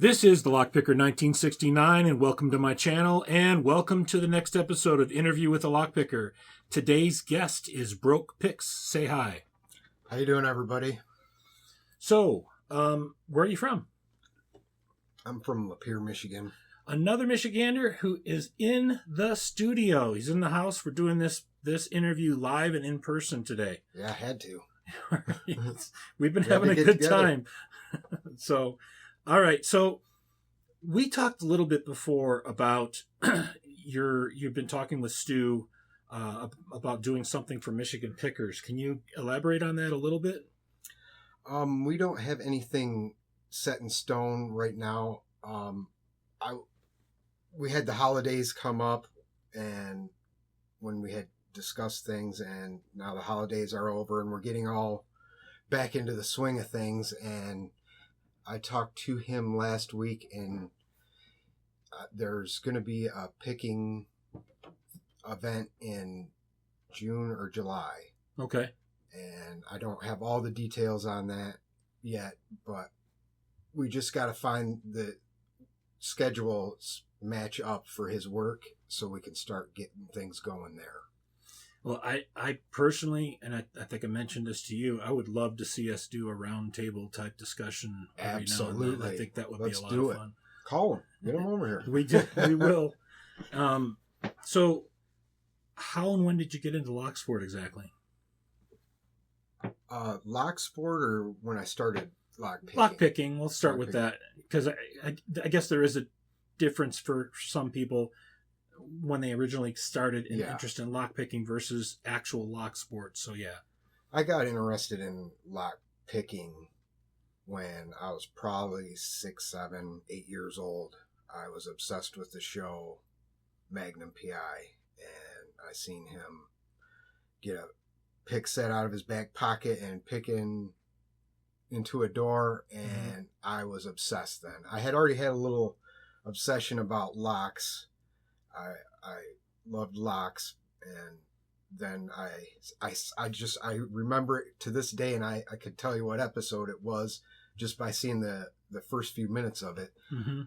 This is the Lockpicker 1969, and welcome to my channel, and welcome to the next episode of Interview with the Lockpicker. Today's guest is Broke Picks. Say hi. How you doing, everybody? So, where are you from? I'm from Lapeer, Michigan. Another Michigander who is in the studio. He's in the house. We're doing this interview live and in person today. Yeah, I had to. We've been having a good time. So, all right. So we talked a little bit before about you've been talking with Stu about doing something for Michigan Pickers. Can you elaborate on that a little bit? We don't have anything set in stone right now. We had the holidays come up, and when we had discussed things, and now the holidays are over, and we're getting all back into the swing of things. And I talked to him last week, and there's going to be a picking event in June or July. Okay. And I don't have all the details on that yet, but we just got to find the schedules match up for his work so we can start getting things going there. Well, I personally, and I think I mentioned this to you, I would love to see us do a round table type discussion. Absolutely. I think that would be a lot of fun. Call him. Get him over here. We will. So how and when did you get into lock sport exactly? Lock sport, or when I started lock picking? Lock picking. We'll start with that, because I guess there is a difference for some people when they originally started an interest in lock picking versus actual lock sport. So yeah, I got interested in lock picking when I was probably 6, 7, 8 years old. I was obsessed with the show Magnum PI, and I seen him get a pick set out of his back pocket and picking into a door, and I was obsessed then. I had already had a little obsession about locks. I loved locks, and then I remember it to this day, and I could tell you what episode it was just by seeing the first few minutes of it. Mm-hmm.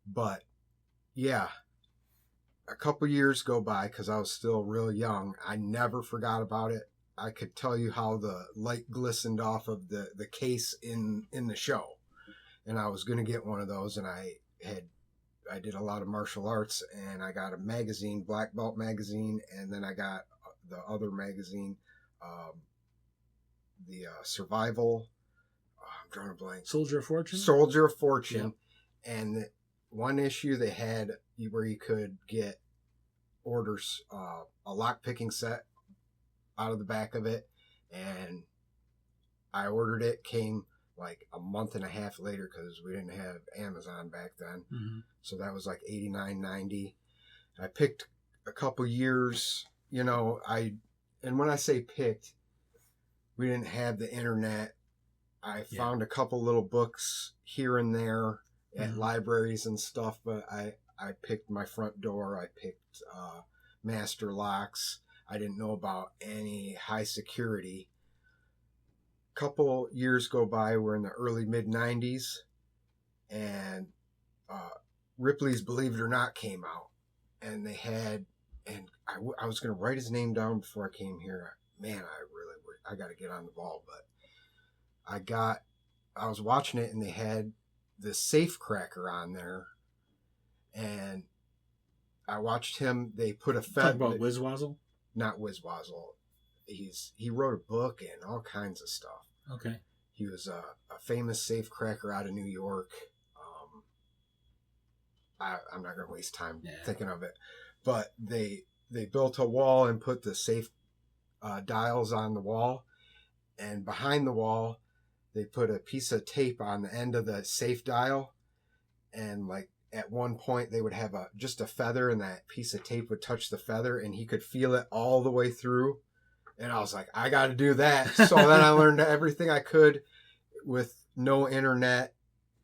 But yeah, a couple years go by because I was still real young. I never forgot about it. I could tell you how the light glistened off of the case in the show, and I was going to get one of those, and I did a lot of martial arts, and I got a magazine, Black Belt magazine, and then I got the other magazine, the Survival. I'm drawing a blank. Soldier of Fortune. Soldier of Fortune, and one issue they had where you could get orders a lock picking set out of the back of it, and I ordered it. Came like a month and a half later because we didn't have Amazon back then. Mm-hmm. So that was like 89, 90. I picked a couple years, and when I say picked, we didn't have the internet. I found a couple little books here and there at libraries and stuff, but I picked my front door. I picked master locks. I didn't know about any high security. Couple years go by. We're in the early mid 90s, and Ripley's Believe It or Not came out, and they had, and I was going to write his name down before I came here. Man, I got to get on the ball, but I was watching it, and they had the safe cracker on there, and I watched him. They put a Talk about Wizwazzle? Not Wizwazzle. He wrote a book and all kinds of stuff. Okay. He was a famous safe cracker out of New York. I'm not going to waste time thinking of it, but they built a wall and put the safe dials on the wall, and behind the wall they put a piece of tape on the end of the safe dial, and like at one point they would have just a feather, and that piece of tape would touch the feather, and he could feel it all the way through. And I was like, I got to do that. So then I learned everything I could with no internet,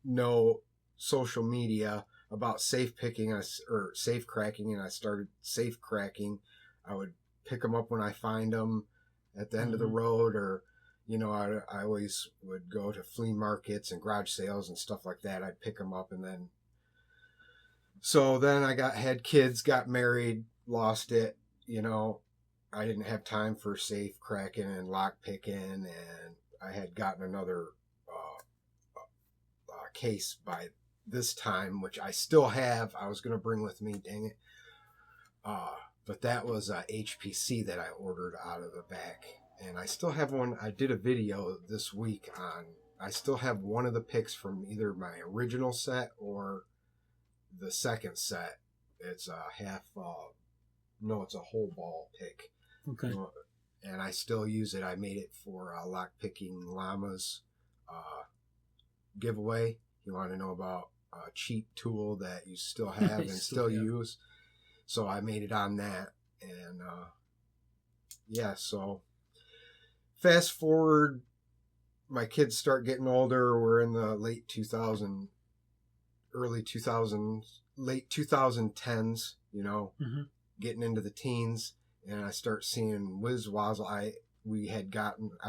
no social media about safe picking or safe cracking. And I started safe cracking. I would pick them up when I find them at the end of the road, or, I always would go to flea markets and garage sales and stuff like that. I'd pick them up, and then I had kids, got married, lost it. I didn't have time for safe cracking and lock picking, and I had gotten another case by this time, which I still have. I was going to bring with me, dang it. But that was a HPC that I ordered out of the back. And I still have one. I did a video this week I still have one of the picks from either my original set or the second set. It's a it's a whole ball pick. Okay. And I still use it. I made it for a lock picking llamas giveaway. You want to know about a cheap tool that you still have and still use. So I made it on that. And so fast forward, my kids start getting older. We're in the late 2010s, getting into the teens. And I start seeing WizWazzle. I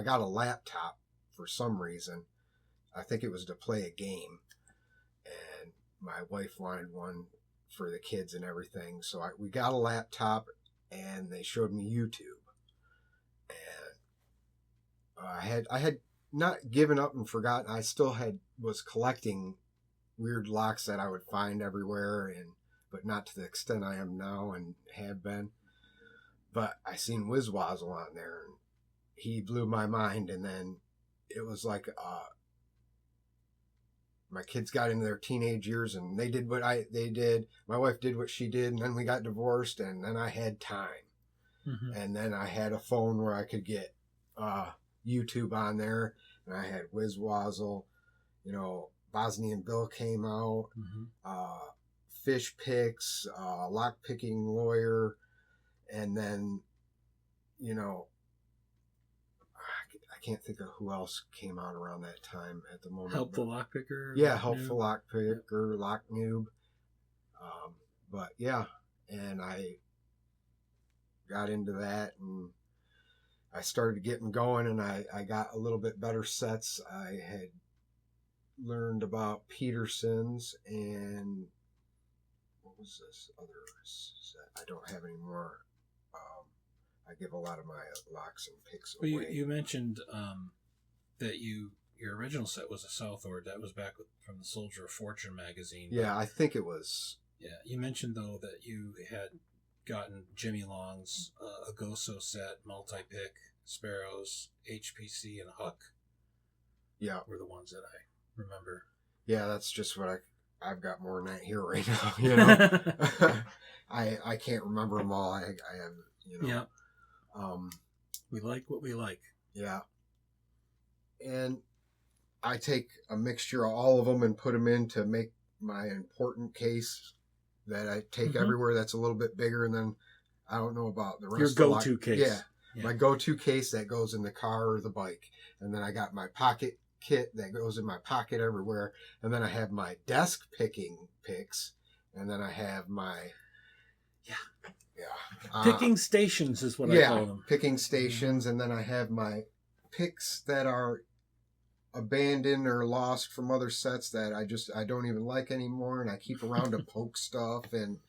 got a laptop for some reason. I think it was to play a game. And my wife wanted one for the kids and everything. So we got a laptop, and they showed me YouTube. And I had not given up and forgotten. I still was collecting weird locks that I would find everywhere, but not to the extent I am now and have been. But I seen WizWazzle on there, and he blew my mind. And then it was like my kids got into their teenage years, and they did what they did. My wife did what she did, and then we got divorced, and then I had time. Mm-hmm. And then I had a phone where I could get YouTube on there, and I had WizWazzle. Bosnian Bill came out, Fish Picks, Lock Picking Lawyer, and then, I can't think of who else came out around that time at the moment. Helpful Lockpicker? Yeah, Helpful Lockpicker, Lock Noob. But yeah, and I got into that, and I started getting going, and I got a little bit better sets. I had learned about Peterson's, and what was this other set? I don't have any more. I give a lot of my locks and picks away. Well, you mentioned that your original set was a Southord. That was back from the Soldier of Fortune magazine. Yeah, I think it was. Yeah, you mentioned though that you had gotten Jimmy Long's Agoso set, multi-pick, Sparrows, HPC, and Huck. Yeah, were the ones that I remember. Yeah, that's just what I've got more than that here right now. I can't remember them all. I have Yeah. We like what we like. Yeah. And I take a mixture of all of them and put them in to make my important case that I take everywhere that's a little bit bigger. And then I don't know about the rest. Your go-to case. Yeah. My go-to case that goes in the car or the bike. And then I got my pocket kit that goes in my pocket everywhere. And then I have my desk picking picks. And then I have my... Yeah. Picking stations is what I call them. Picking stations. And then I have my picks that are abandoned or lost from other sets that I don't even like anymore, and I keep around to poke stuff, and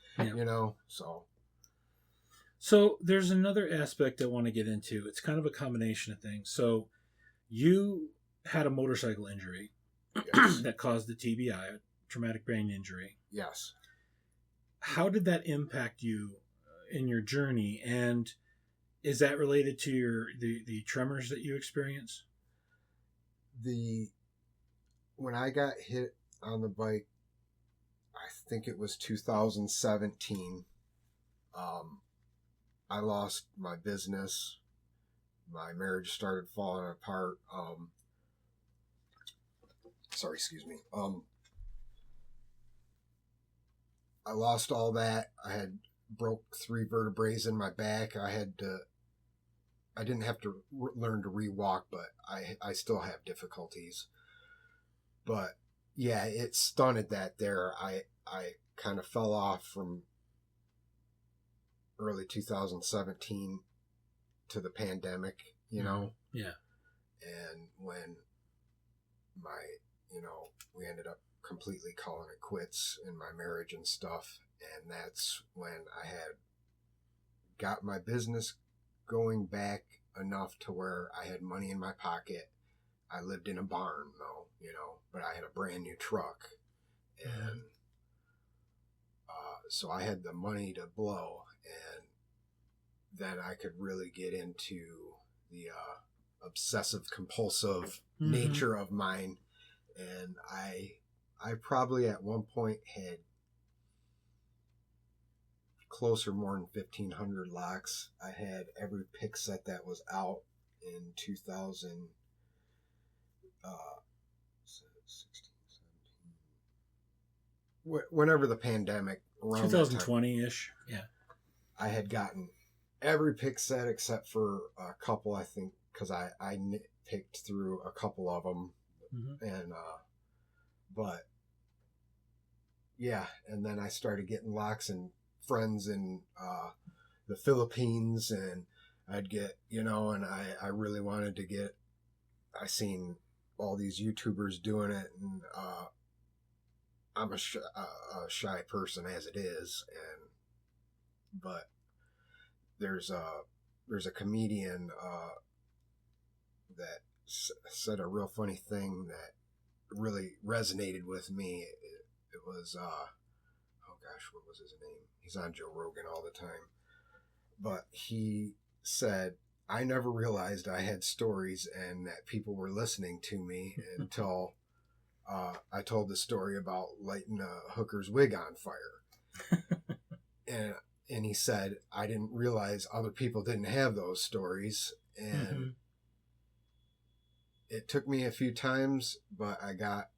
so there's another aspect I want to get into. It's kind of a combination of things. So you had a motorcycle injury that caused the TBI, a traumatic brain injury. Yes. How did that impact you in your journey, and is that related to the tremors that you experience? When I got hit on the bike, I think it was 2017. I lost my business. My marriage started falling apart. Excuse me. I lost all that. I had broke 3 vertebrae in my back. I didn't have to learn to re-walk, but I still have difficulties. But yeah, it stunted that there. I kind of fell off from early 2017 to the pandemic, Yeah. And when we ended up completely calling it quits in my marriage and stuff. And that's when I had got my business going back enough to where I had money in my pocket. I lived in a barn though, but I had a brand new truck. And so I had the money to blow, and then I could really get into the obsessive compulsive nature of mine. And I probably at one point had closer more than 1,500 locks. I had every pick set that was out in 2000, 16, 17. Whenever the pandemic, around 2020-ish. Yeah. I had gotten every pick set except for a couple, I think, because I picked through a couple of them. And but yeah, and then I started getting locks and friends in the Philippines, and I'd get, and I really wanted to get, I seen all these YouTubers doing it, and I'm a shy person as it is, but there's a comedian that said a real funny thing that really resonated with me. It was oh gosh, what was his name? He's on Joe Rogan all the time. But he said, I never realized I had stories and that people were listening to me until I told the story about lighting a hooker's wig on fire. And he said, I didn't realize other people didn't have those stories. And it took me a few times, but I got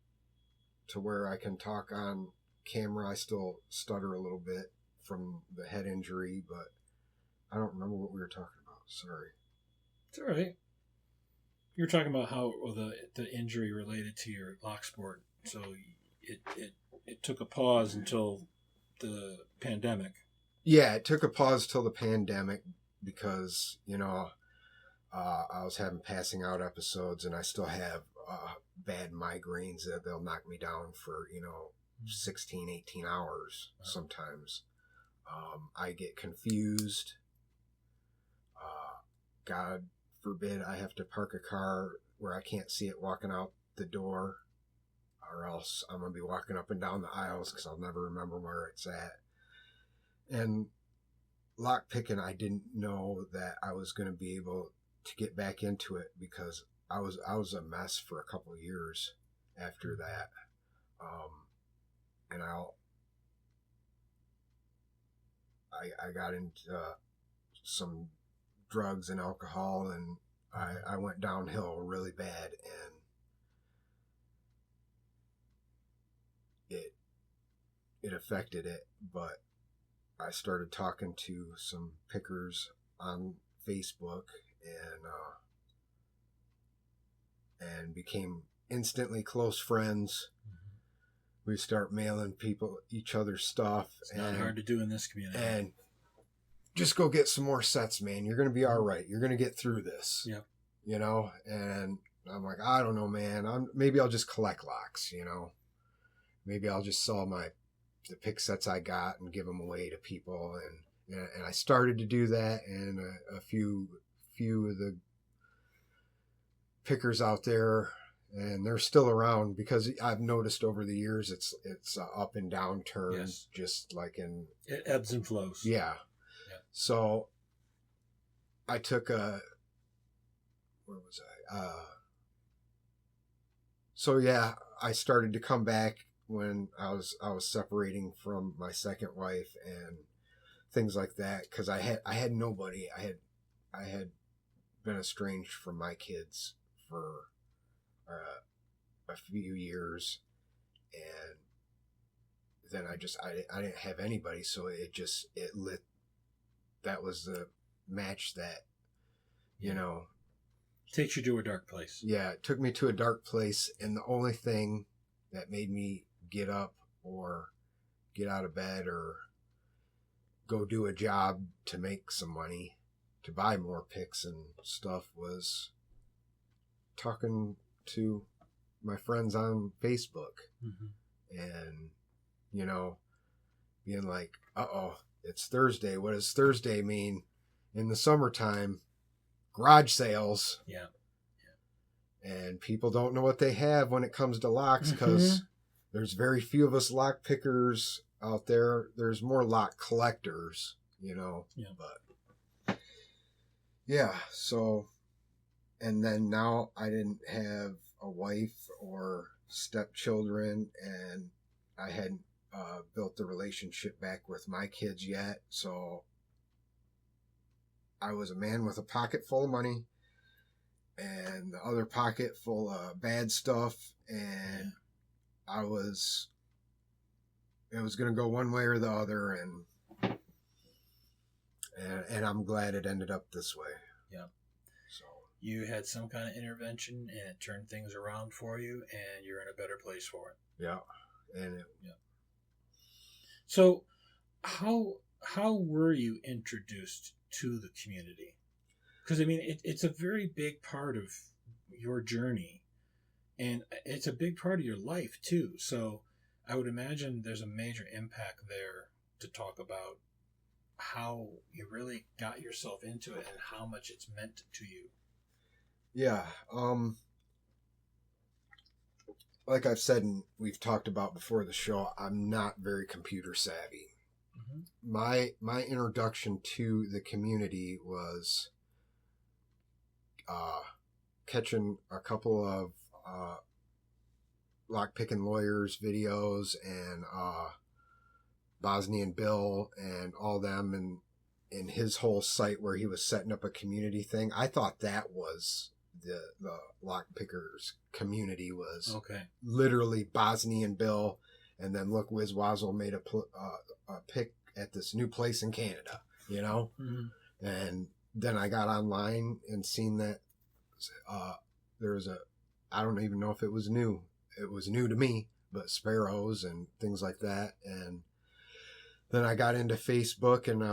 to where I can talk on camera. I still stutter a little bit from the head injury, but I don't remember what we were talking about. Sorry. It's all right. You were talking about how the injury related to your lock sport. So it took a pause until the pandemic. Yeah, it took a pause till the pandemic because, I was having passing out episodes, and I still have bad migraines that they'll knock me down for, 16, 18 hours sometimes. I get confused. God forbid I have to park a car where I can't see it walking out the door, or else I'm going to be walking up and down the aisles because I'll never remember where it's at. And lock picking, I didn't know that I was going to be able to get back into it because I was a mess for a couple of years after that. And I got into some drugs and alcohol, and I went downhill really bad, and it affected it. But I started talking to some pickers on Facebook, and became instantly close friends. We start mailing each other stuff. It's not hard to do in this community. And just go get some more sets, man. You're going to be all right. You're going to get through this. Yep. And I'm like, I don't know, man. Maybe I'll just collect locks, Maybe I'll just sell the pick sets I got and give them away to people. And I started to do that, and a few of the pickers out there, and they're still around, because I've noticed over the years it's up and down turns, just like in it ebbs and flows. Yeah. So I took where was I? So yeah, I started to come back when I was separating from my second wife and things like that, because I had nobody. I had been estranged from my kids for a few years, and then I didn't have anybody, so it lit. That was the match that, takes you to a dark place. Yeah, it took me to a dark place, and the only thing that made me get up or get out of bed or go do a job to make some money, to buy more picks and stuff, was talking to my friends on Facebook, Mm-hmm. and, you know, being like, uh-oh, it's Thursday. What does Thursday mean? In the summertime, garage sales. Yeah. And people don't know what they have when it comes to locks, because there's very few of us lock pickers out there. There's more lock collectors, you know. Yeah. But yeah, so, and then now I didn't have a wife or stepchildren, and I hadn't built the relationship back with my kids yet. So I was a man with a pocket full of money and the other pocket full of bad stuff, and it was going to go one way or the other, and I'm glad it ended up this way. Yeah. So you had some kind of intervention, and it turned things around for you, and you're in a better place for it. Yeah. And So how were you introduced to the community? Because, I mean, it's a very big part of your journey, and it's a big part of your life, too. So I would imagine there's a major impact there to talk about how you really got yourself into it and how much it's meant to you. Yeah. Like I've said and we've talked about before the show, I'm not very computer savvy. Mm-hmm. My introduction to the community was catching a couple of lockpicking lawyers videos, and Bosnian Bill and all them, and in his whole site where he was setting up a community thing. I thought that was the lockpickers community, was Okay. literally Bosnian Bill, and then look, Wiz Wazzle made a pick at this new place in Canada, you know. Mm-hmm. And then I got online and seen that there was I don't even know if it was new. It was new to me, but sparrows and things like that. And then I got into Facebook, and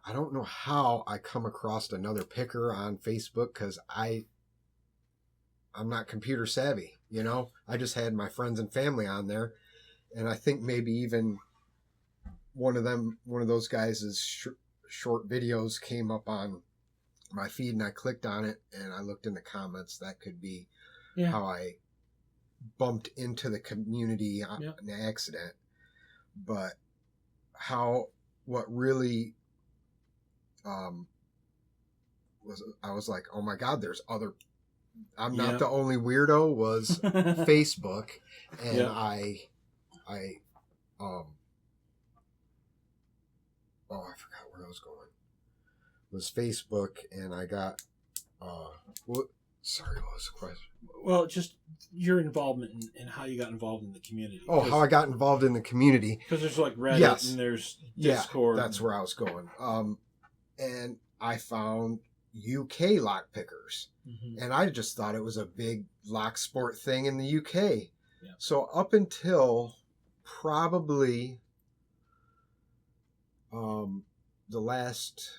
I don't know how I come across another picker on Facebook, because I'm not computer savvy, you know. I just had my friends and family on there, and I think maybe even one of those guys' short videos came up on my feed, and I clicked on it, and I looked in the comments. That could be how I bumped into the community on an accident. But what really I was like, oh my God, there's other. I'm not the only weirdo. Was Facebook, and I forgot where I was going. Was Facebook, and I got what? Sorry, what was the question? Well, just your involvement and how you got involved in the community. Oh, how I got involved in the community. Because there's like Reddit and there's Discord. Yeah, that's where I was going. And I found UK lockpickers. Mm-hmm. And I just thought it was a big lock sport thing in the UK. Yeah. So up until probably the last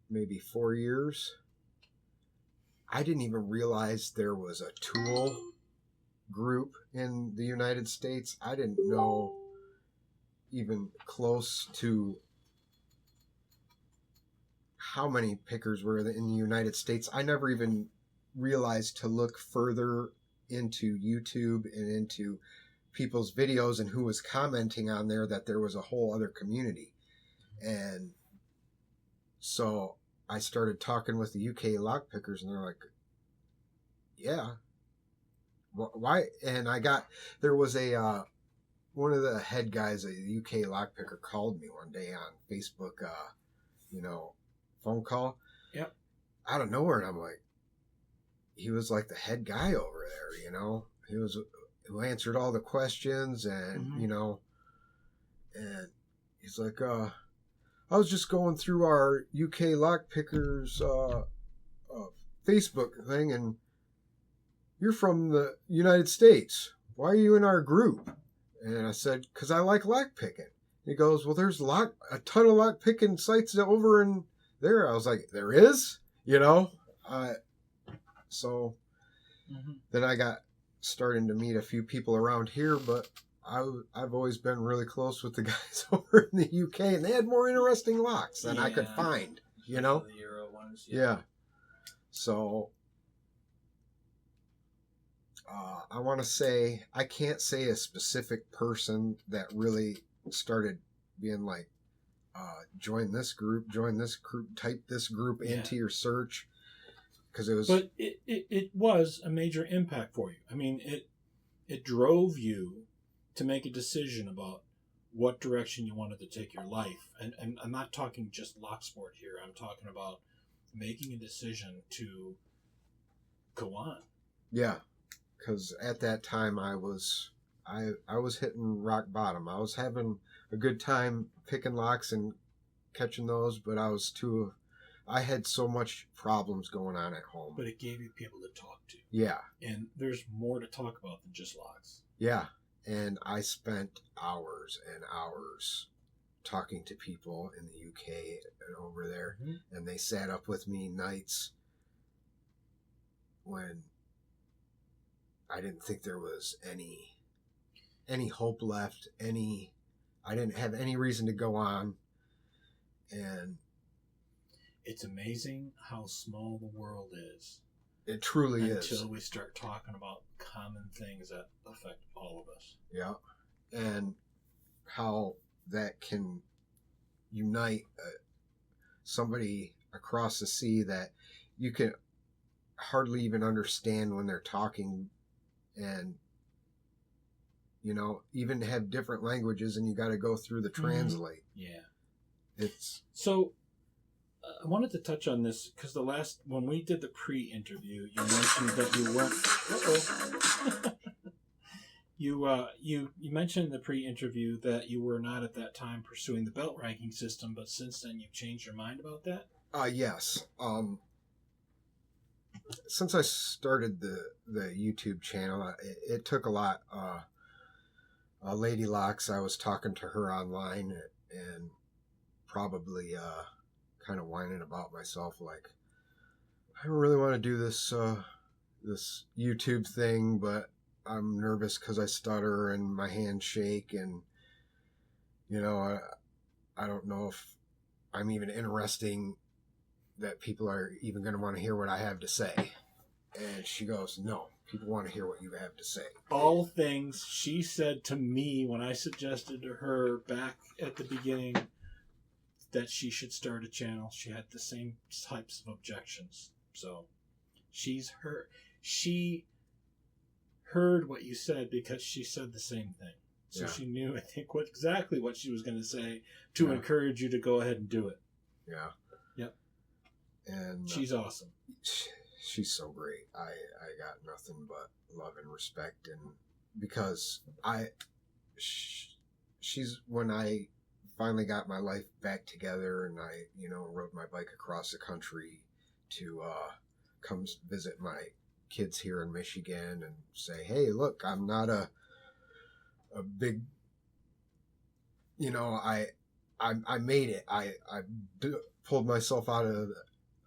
maybe 4 years, I didn't even realize there was a tool group in the United States. I didn't know even close to how many pickers were in the United States. I never even realized to look further into YouTube and into people's videos and who was commenting on there, that there was a whole other community. And so I started talking with the UK lockpickers, and they're like, yeah, why? And there was one of the head guys, a UK lockpicker, called me one day on Facebook, phone call. Yep. Out of nowhere, and I'm like, he was like the head guy over there, you know. He was who answered all the questions, and and he's like, I was just going through our UK lockpickers Facebook thing, and you're from the United States. Why are you in our group? And I said, because I like lockpicking. He goes, well, there's a ton of lock picking sites over in there. I was like, there is, so then I got starting to meet a few people around here, but I've always been really close with the guys over in the UK, and they had more interesting locks than I could find, The Euro ones. Yeah. So I want to say, I can't say a specific person that really started being like, join this group, type this group into your search. Because it was, but it was a major impact for you. I mean, it drove you to make a decision about what direction you wanted to take your life. And I'm not talking just lock sport here. I'm talking about making a decision to go on. Yeah, because at that time I was hitting rock bottom. I was having a good time picking locks and catching those, but I had so much problems going on at home. But it gave you people to talk to. Yeah. And there's more to talk about than just locks. Yeah. And I spent hours and hours talking to people in the UK and over there. Mm-hmm. And they sat up with me nights when I didn't think there was any hope left, I didn't have any reason to go on. And it's amazing how small the world is. It truly is. Until we start talking about common things that affect all of us. Yeah. And how that can unite somebody across the sea that you can hardly even understand when they're talking, and even have different languages, and you got to go through the translate. Yeah. It's so I wanted to touch on this because when we did the pre-interview, you mentioned that you weren't. You mentioned in the pre-interview that you were not at that time pursuing the belt ranking system, but since then you've changed your mind about that. Yes. Since I started the YouTube channel, it took a lot. Lady Locks, I was talking to her online and probably kind of whining about myself, like, I don't really want to do this this YouTube thing, but I'm nervous because I stutter and my hands shake, and I don't know if I'm even interesting, that people are even going to want to hear what I have to say. And she goes, no, people want to hear what you have to say. All things she said to me when I suggested to her back at the beginning that she should start a channel. She had the same types of objections. So she heard what you said because she said the same thing. So she knew, I think, exactly what she was going to say to encourage you to go ahead and do it. Yeah. Yep. And she's awesome. She's so great. I got nothing but love and respect, and because she's when I finally got my life back together, and I rode my bike across the country to come visit my kids here in Michigan and say, hey, look, I'm not a big, I made it. I pulled myself out of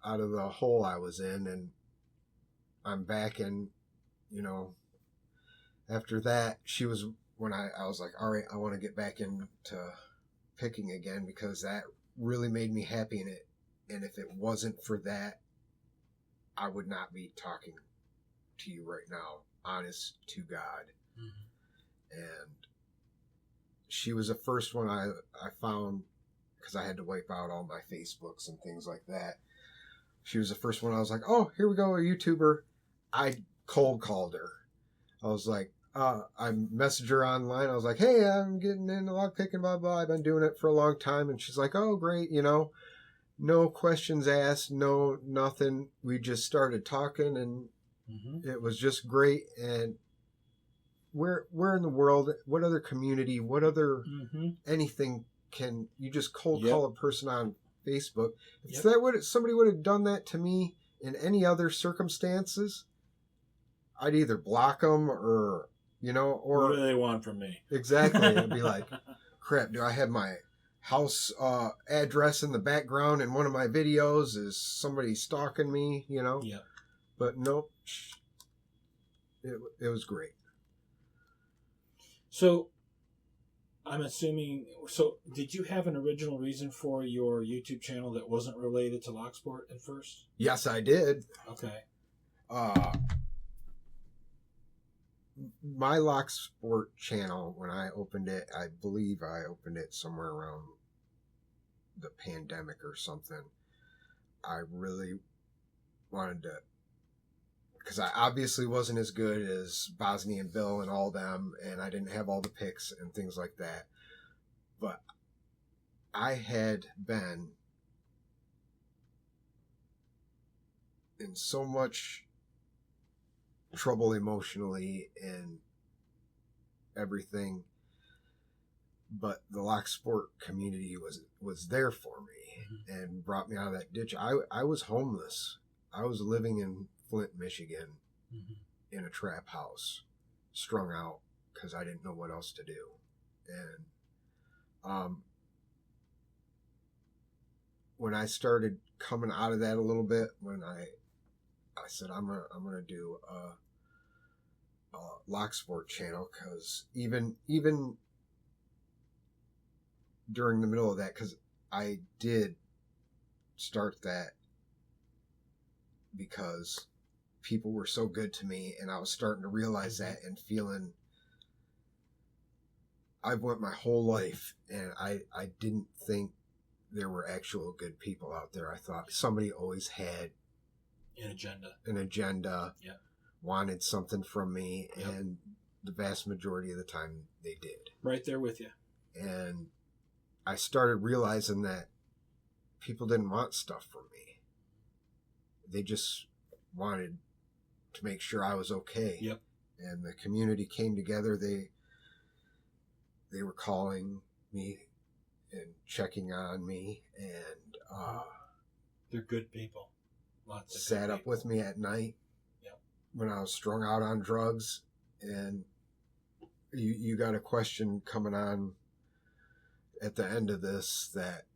the hole I was in, and I'm back. And after that, she was when I was like, all right, I want to get back into picking again, because that really made me happy in it. And if it wasn't for that, I would not be talking to you right now, honest to God. Mm-hmm. And she was the first one I found, because I had to wipe out all my Facebooks and things like that. She was the first one I was like, oh, here we go, a YouTuber. I cold called her. I was like, I messaged her online. I was like, hey, I'm getting into lock picking, blah, blah. I've been doing it for a long time. And she's like, oh, great. No questions asked, no, nothing. We just started talking, and it was just great. And where in the world, what other community, what other anything can you just cold call a person on Facebook? If somebody would have done that to me in any other circumstances, I'd either block them or or what do they want from me? Exactly. It'd be like, crap, do I have my house address in the background in one of my videos? Is somebody stalking me, you know? Yeah. But nope. It was great. So, I'm assuming. So, did you have an original reason for your YouTube channel that wasn't related to Locksport at first? Yes, I did. Okay. My Locksport channel, when I opened it, I believe I opened it somewhere around the pandemic or something. I really wanted to, because I obviously wasn't as good as Bosnian Bill and all them, and I didn't have all the picks and things like that. But I had been in so much trouble emotionally and everything, but the Locksport community was there for me and brought me out of that ditch. I was homeless. I was living in Flint, Michigan, in a trap house, strung out because I didn't know what else to do. And when I started coming out of that a little bit, when I said I'm gonna do a Locksport channel, because even during the middle of that, because I did start that because people were so good to me, and I was starting to realize that and feeling I've went my whole life and I didn't think there were actual good people out there. I thought somebody always had an agenda, yeah, wanted something from me, yep. And the vast majority of the time they did. Right there with you. And I started realizing that people didn't want stuff from me. They just wanted to make sure I was okay. Yep. And the community came together. They were calling me and checking on me, and they're good people. Lots of sat up with me at night. Yep. When I was strung out on drugs. And you got a question coming on at the end of this that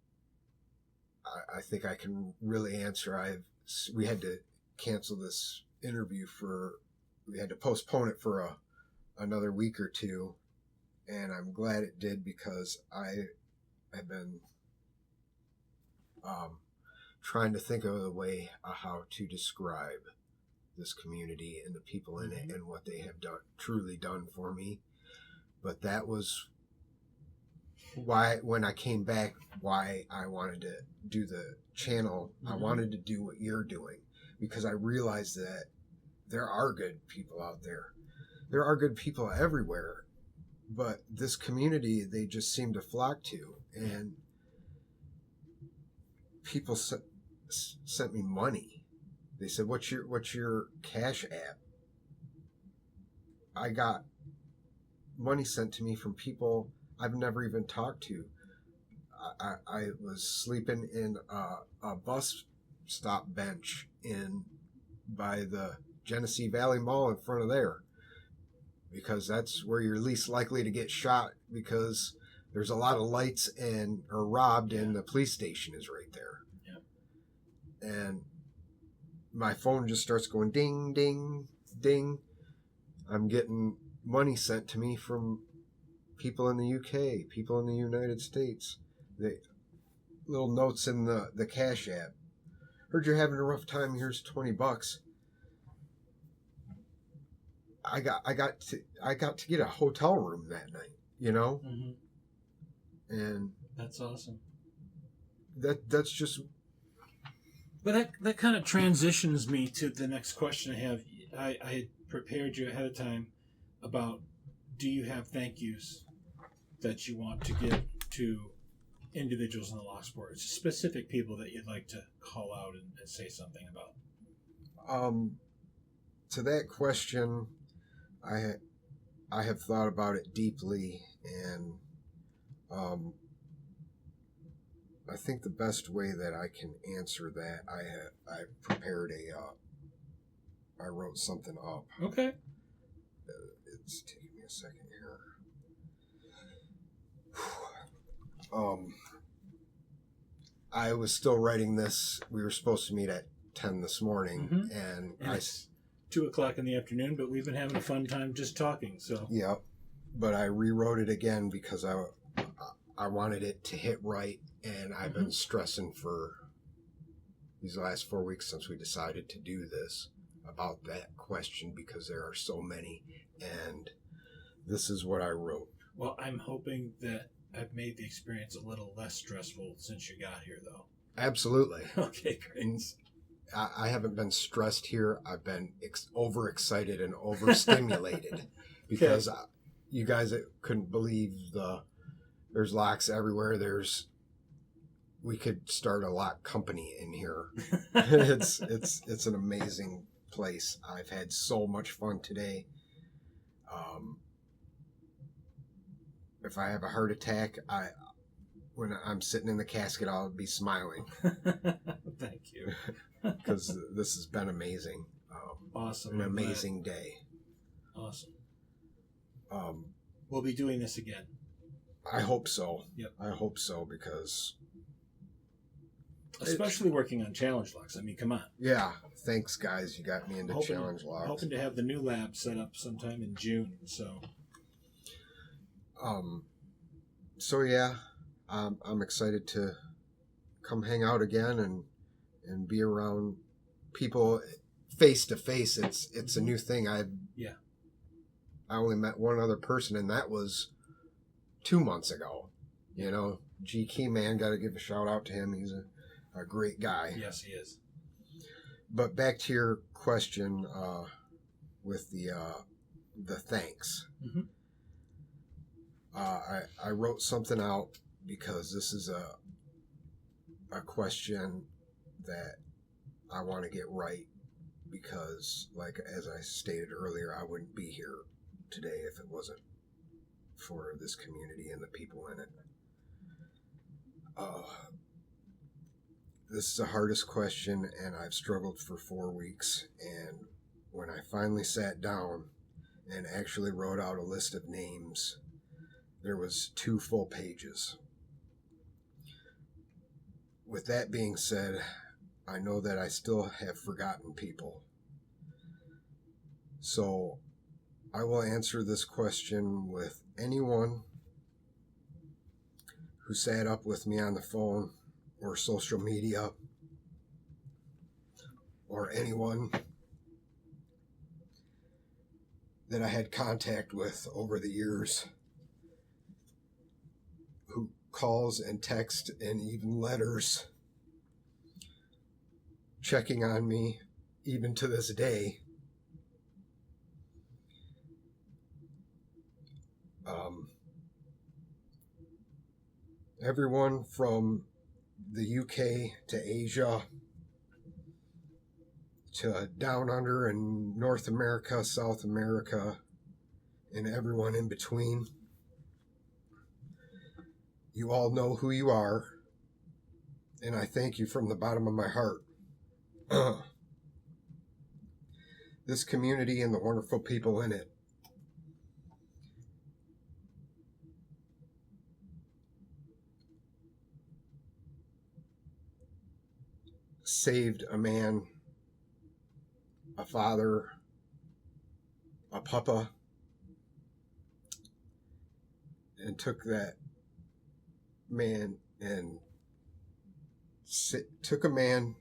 I think I can really answer. We had to cancel this interview we had to postpone it for another week or two, and I'm glad it did, because I have been trying to think of a way how to describe this community and the people in it and what they have truly done for me. But that was why, when I came back, why I wanted to do the channel. I wanted to do what you're doing, because I realized that there are good people out there. There are good people everywhere, but this community, they just seem to flock to. And people sent me money. They said, what's your Cash App? I got money sent to me from people I've never even talked to. I was sleeping in a bus stop bench by the Genesee Valley Mall in front of there, because that's where you're least likely to get shot, because there's a lot of lights or robbed, and the police station is right there. Yeah. And my phone just starts going ding, ding, ding. I'm getting money sent to me from people in the UK, people in the United States. Little notes in the Cash App. Heard you're having a rough time. Here's $20. I got to get a hotel room that night, you know? And that's awesome. That's just. But that kind of transitions me to the next question I have. I had prepared you ahead of time about, do you have thank yous that you want to give to individuals in the Locksport, specific people that you'd like to call out and say something about? To that question, I have thought about it deeply, and I think the best way that I can answer that, I prepared I wrote something up. Okay. It's taking me a second here. I was still writing this. We were supposed to meet at 10 this morning, and it's 2:00 in the afternoon, but we've been having a fun time just talking. So yeah, but I rewrote it again because I wanted it to hit right, and I've been stressing for these last 4 weeks since we decided to do this about that question because there are so many, and this is what I wrote. Well, I'm hoping that I've made the experience a little less stressful since you got here, though. Absolutely. Okay, great. I haven't been stressed here. I've been overexcited and overstimulated because you guys couldn't believe there's locks everywhere. We could start a lock company in here. It's an amazing place. I've had so much fun today. If I have a heart attack, when I'm sitting in the casket, I'll be smiling. Thank you. Because this has been amazing. Awesome. An amazing day. Awesome. We'll be doing this again. I hope so. Yep. I hope so because... Especially working on challenge locks. I mean, come on. Yeah. Thanks, guys. You got me into challenge locks. Hoping to have the new lab set up sometime in June. So yeah, I'm excited to come hang out again and be around people face to face. It's a new thing. I only met one other person, and that was 2 months ago. You know, G Key Man, got to give a shout out to him. He's a great guy. Yes, he is. But back to your question with the thanks. Mm-hmm. I wrote something out because this is a question that I want to get right because, like, as I stated earlier, I wouldn't be here today if it wasn't for this community and the people in it. This is the hardest question, and I've struggled for 4 weeks, and when I finally sat down and actually wrote out a list of names, there was 2 full pages. With that being said, I know that I still have forgotten people. So I will answer this question with anyone who sat up with me on the phone or social media, or anyone that I had contact with over the years, who calls and texts and even letters checking on me even to this day. Everyone from the UK to Asia to down under in North America, South America, and everyone in between. You all know who you are, and I thank you from the bottom of my heart. This community and the wonderful people in it saved a man, a father, a papa, and took that man and took a man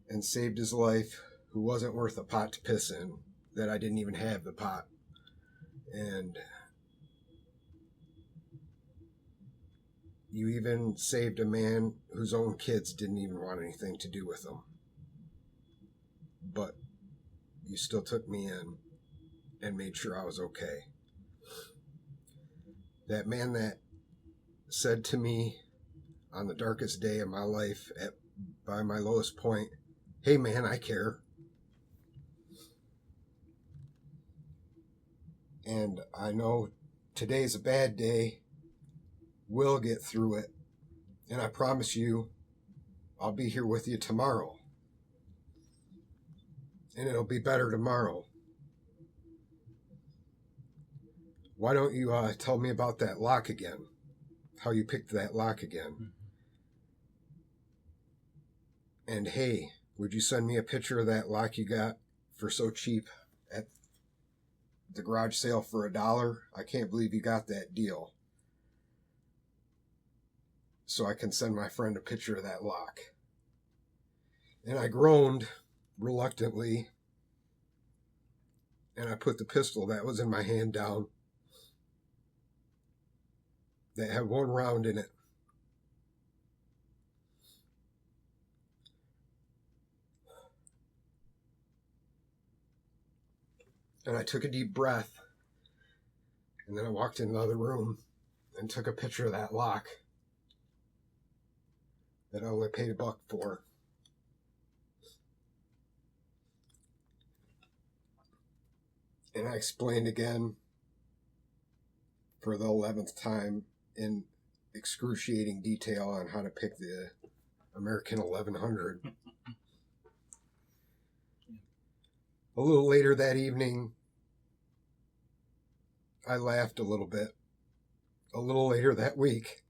and saved his life who wasn't worth a pot to piss in, that I didn't even have the pot. And you even saved a man whose own kids didn't even want anything to do with him. But you still took me in and made sure I was okay. That man that said to me on the darkest day of my life, by my lowest point, "Hey man, I care." And I know today's a bad day. We'll get through it. And I promise you, I'll be here with you tomorrow. And it'll be better tomorrow. Why don't you tell me about that lock again? how you picked that lock again. Mhm. And hey, would you send me a picture of that lock you got for so cheap at the garage sale for $1? I can't believe you got that deal. So I can send my friend a picture of that lock. And I groaned reluctantly, and I put the pistol that was in my hand down that had one round in it. And I took a deep breath, and then I walked into the other room and took a picture of that lock that I only paid $1 for. And I explained again for the 11th time in excruciating detail on how to pick the American 1100. A little later that evening, I laughed a little bit. A little later that week,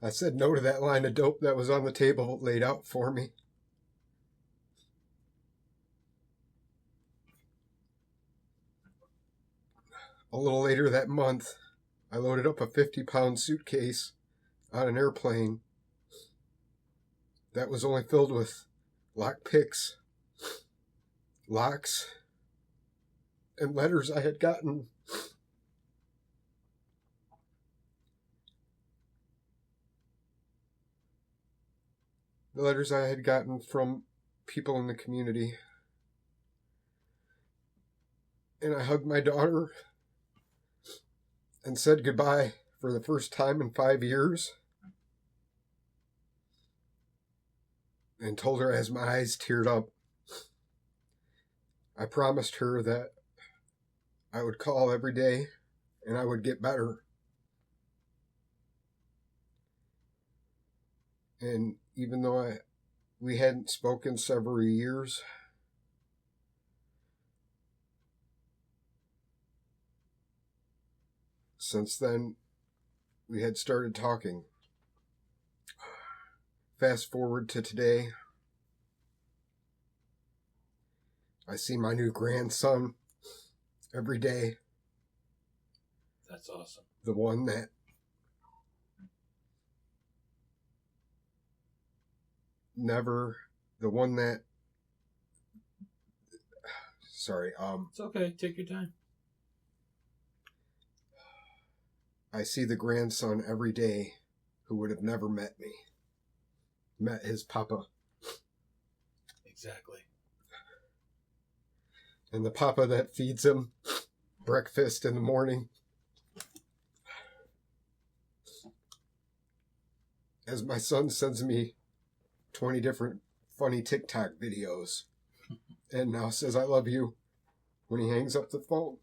I said no to that line of dope that was on the table laid out for me. A little later that month, I loaded up a 50-pound suitcase on an airplane that was only filled with lock picks, locks, and letters I had gotten. The letters I had gotten from people in the community. And I hugged my daughter and said goodbye for the first time in 5 years. And told her as my eyes teared up, I promised her that I would call every day and I would get better. And even though we hadn't spoken several years, since then we had started talking. Fast forward to today, I see my new grandson every day. That's awesome. The one that sorry, It's okay. Take your time. I see the grandson every day who would have never met me. Met his papa. Exactly. And the papa that feeds him breakfast in the morning. As my son sends me 20 different funny TikTok videos and now says I love you when he hangs up the phone.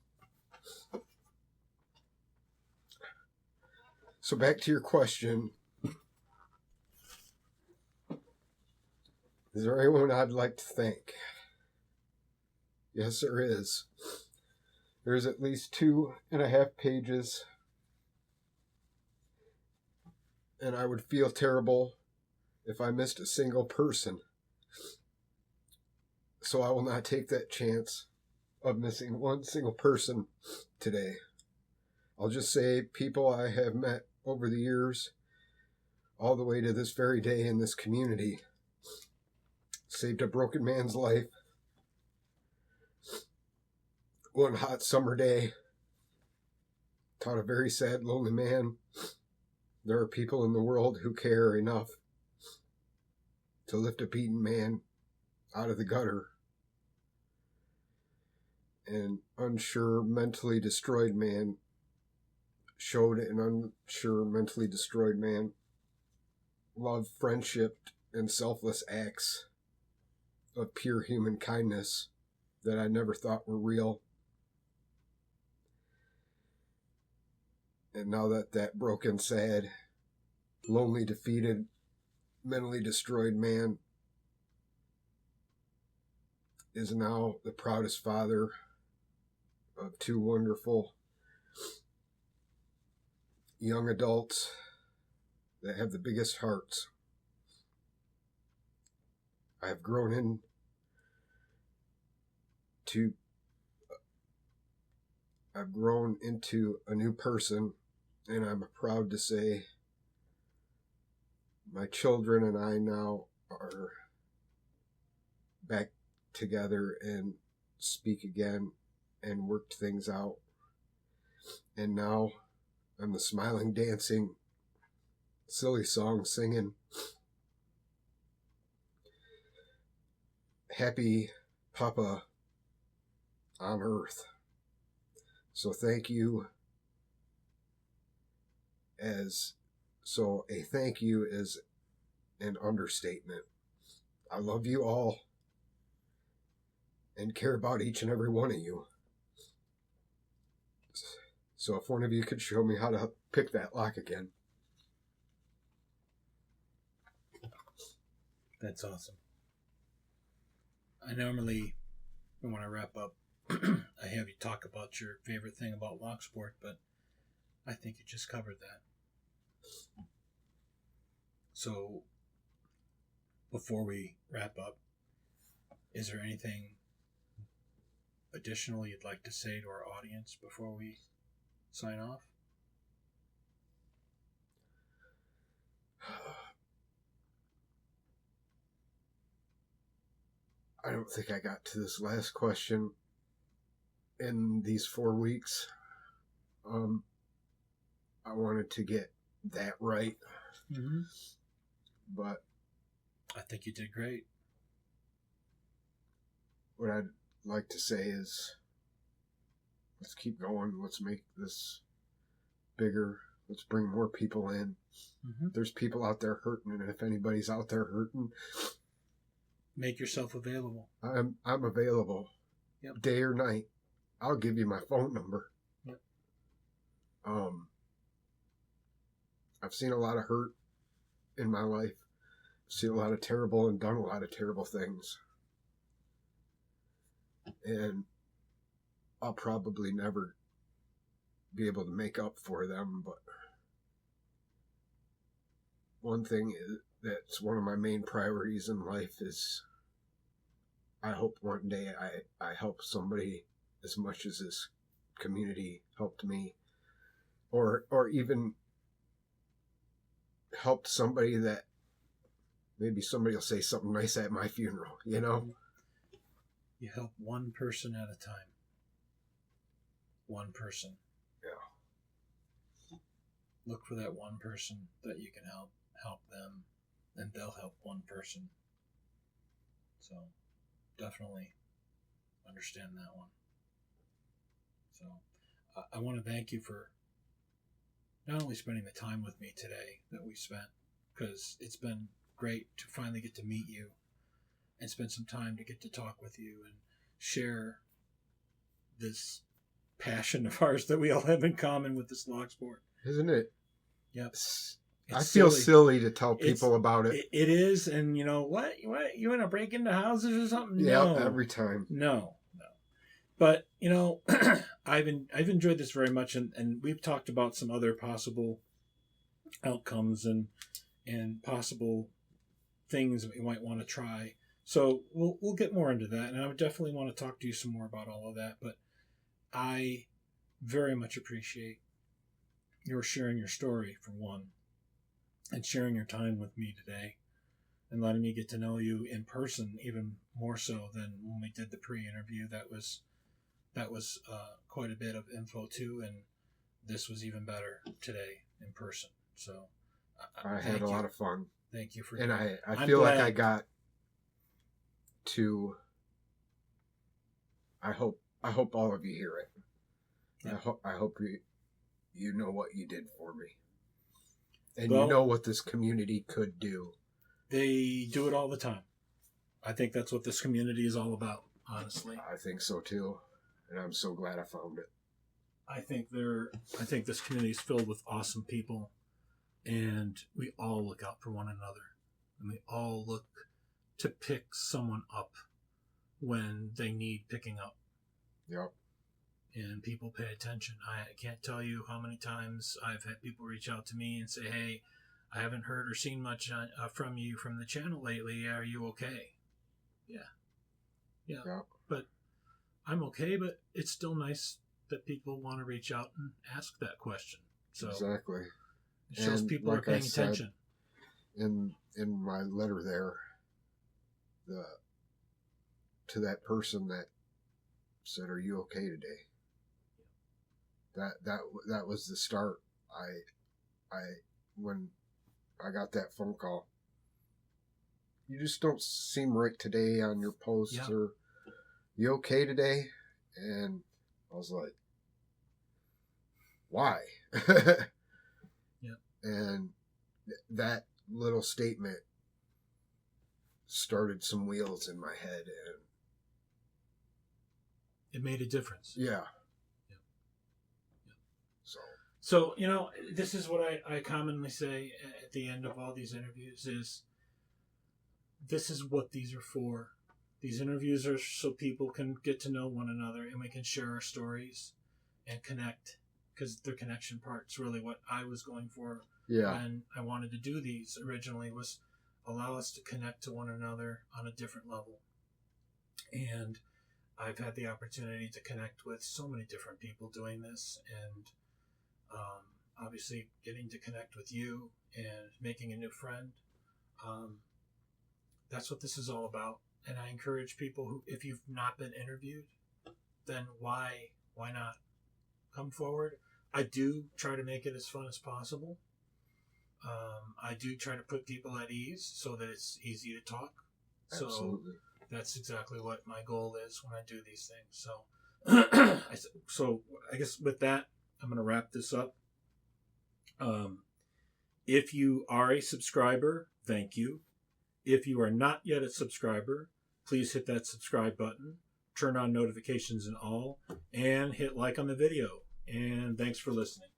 So back to your question. Is there anyone I'd like to thank? Yes, there is. There's at least 2.5 pages. And I would feel terrible if I missed a single person. So I will not take that chance of missing one single person today. I'll just say people I have met over the years, all the way to this very day in this community, saved a broken man's life. One hot summer day, taught a very sad, lonely man there are people in the world who care enough to lift a beaten man out of the gutter. An unsure, mentally destroyed man showed an unsure, mentally destroyed man love, friendship, and selfless acts of pure human kindness that I never thought were real. And now that broken, sad, lonely, defeated, mentally destroyed man is now the proudest father of 2 wonderful young adults that have the biggest hearts. I've grown into a new person, and I'm proud to say my children and I now are back together and speak again and worked things out. And now I'm the smiling, dancing, silly song singing, happy Papa on earth. So thank you. A thank you is an understatement. I love you all and care about each and every one of you. So if one of you could show me how to pick that lock again. That's awesome. I normally, when I wrap up, I have you talk about your favorite thing about Locksport, but I think you just covered that. So, before we wrap up, is there anything additional you'd like to say to our audience before we sign off? I don't think I got to this last question in these 4 weeks. I wanted to get that right. Mm-hmm. But I think you did great. What I'd like to say is, let's keep going. Let's make this bigger. Let's bring more people in. Mm-hmm. There's people out there hurting, and if anybody's out there hurting, make yourself available. I'm available. Yep. Day or night. I'll give you my phone number. Yep. I've seen a lot of hurt in my life. I've seen a lot of terrible and done a lot of terrible things. And I'll probably never be able to make up for them, but one thing that's one of my main priorities in life is I hope one day I help somebody as much as this community helped me, or even helped somebody that maybe somebody will say something nice at my funeral, you know? You help one person at a time. One person. Yeah. Look for that one person that you can help them, and they'll help one person. So definitely understand that one. So I want to thank you for not only spending the time with me today that we spent, because it's been great to finally get to meet you and spend some time to get to talk with you and share this passion of ours that we all have in common with this Locksport. Isn't it? Yep. I feel silly to tell people about it. It is, and you know what? You want to break into houses or something? Yeah, no. Every time. No. But you know, I've enjoyed this very much, and we've talked about some other possible outcomes and possible things that we might want to try. So we'll get more into that, and I would definitely want to talk to you some more about all of that. But I very much appreciate your sharing your story, for one, and sharing your time with me today, and letting me get to know you in person even more so than when we did the pre-interview. That was quite a bit of info too, and this was even better today in person. So I had a lot of fun. Thank you for. And I feel like I got to. I hope all of you hear it. Yeah. I hope you know what you did for me, and you know what this community could do. They do it all the time. I think that's what this community is all about. Honestly, I think so too. And I'm so glad I found it. I think this community is filled with awesome people, and we all look out for one another, and we all look to pick someone up when they need picking up. Yep. and people pay attention. I can't tell you how many times I've had people reach out to me and say, hey, I haven't heard or seen much from you from the channel lately. Are you okay? Yeah. But I'm okay, but it's still nice that people want to reach out and ask that question. So exactly. It shows and people like are paying I said, attention. In my letter there, to that person that said, "Are you okay today?" That was the start. When I got that phone call, you just don't seem right today on your posts, Yeah. or you okay today? And I was like, why? Yeah. And that little statement started some wheels in my head, and It made a difference. yeah. So, this is what I commonly say at the end of all these interviews is, this is what these are for. These interviews are so people can get to know one another and we can share our stories and connect, because the connection part's really what I was going for. Yeah. When I wanted to do these originally, was allow us to connect to one another on a different level. And I've had the opportunity to connect with so many different people doing this, and obviously getting to connect with you and making a new friend. That's what this is all about. And I encourage people who, if you've not been interviewed, then why not come forward? I do try to make it as fun as possible. I do try to put people at ease so that it's easy to talk. Absolutely. So that's exactly what my goal is when I do these things. So I guess with that, I'm going to wrap this up. If you are a subscriber, thank you. If you are not yet a subscriber, please hit that subscribe button, turn on notifications and all, and hit like on the video. And thanks for listening.